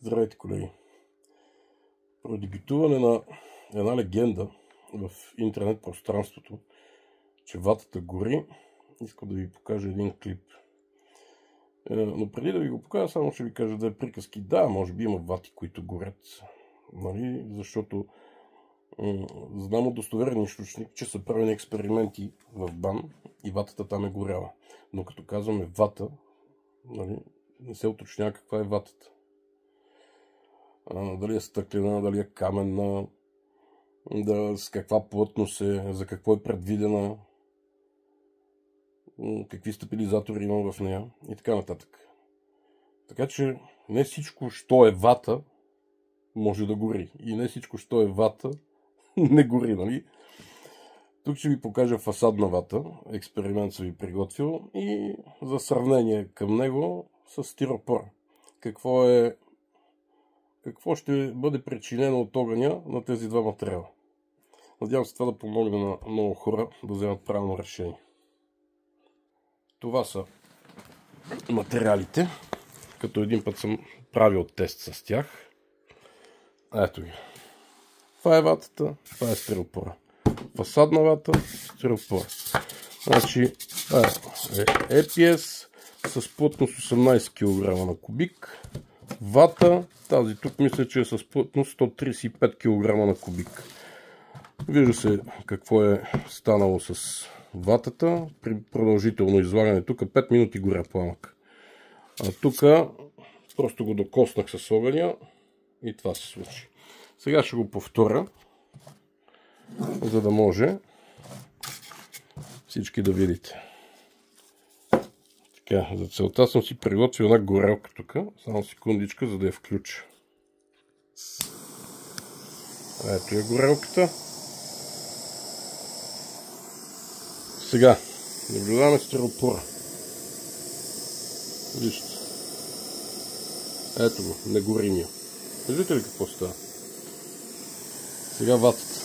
Здравейте, колеги! Поради битуване на една легенда в интернет пространството, че ватата гори, искам да ви покажа един клип. Но преди да ви го покажа, само ще ви кажа две приказки. Да, може би има вати, които горят, нали? Защото знам от достоверен източник, че са правени експерименти в БАН и ватата там е горяла. Но като казваме вата, нали, не се уточнява каква е ватата. Дали е стъклена, дали е каменна, с каква плътност е, за какво е предвидена, какви стабилизатори има в нея и така нататък. Така че не всичко, що е вата, може да гори. И не всичко, що е вата, не гори, нали? Тук ще ви покажа фасадна вата. Експеримент съм ви приготвил и за сравнение към него с стиропор. Какво ще бъде причинено от огъня на тези два материала. Надявам се това да помогне на много хора да вземат правилно решение. Това са материалите, като един път съм правил тест с тях. Ето ги. Това е ватата, това е стиропора. Фасадна вата, стиропора. Значи, това е EPS с плътност 18 кг на кубик. Вата, тази тук мисля, че е с плътност 135 кг на кубик. Вижда се какво е станало с ватата при продължително излагане. Тук 5 минути горя пламък. А тук просто го докоснах с огъня и това се случи. Сега ще го повторя, за да може всички да видите. Така, за целта съм си приготвил една горелка тук. Само секундичка, за да я включа. Ето е горелката. Сега наблюдаваме стиропора. Вижте. Ето го, негоримия. Виждате ли какво става? Сега ватата.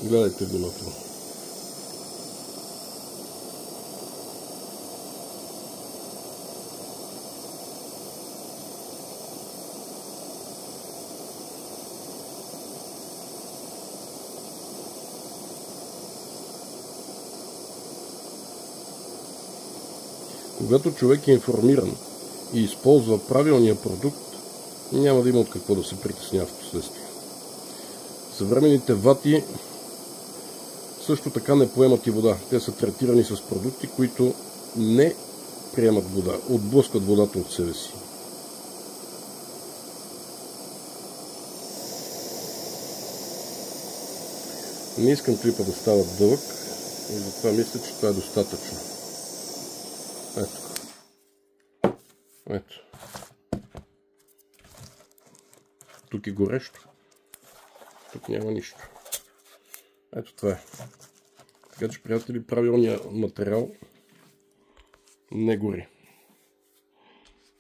Гледайте внимателно. Когато човек е информиран и използва правилния продукт, няма да има от какво да се притеснява в последствие. Съвременните вати също така не поемат и вода. Те са третирани с продукти, които не приемат вода, отблъскват водата от себе си. Не искам клипа да става дълъг и затова мисля, че това е достатъчно. Ето. Ето. Тук е горещо. Тук няма нищо. Ето това е. Така че, приятели, правилният материал не гори.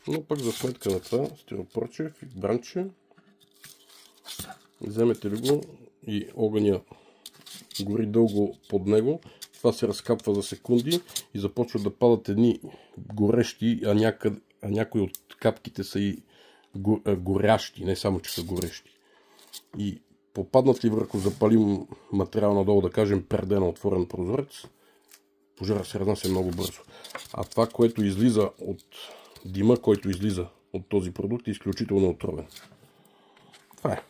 Но пък за сметка на това стиропорче, фибранче, вземете ли го и огъня гори дълго под него, това се разкапва за секунди и започват да падат едни горещи, а някои от капките са и горящи, не само че са горещи. И попаднат ли върху запалим материал надолу, да кажем перде на отворен прозорец, пожара се разнася много бързо. А това, което излиза от дима, който излиза от този продукт, е изключително отровен. Това е.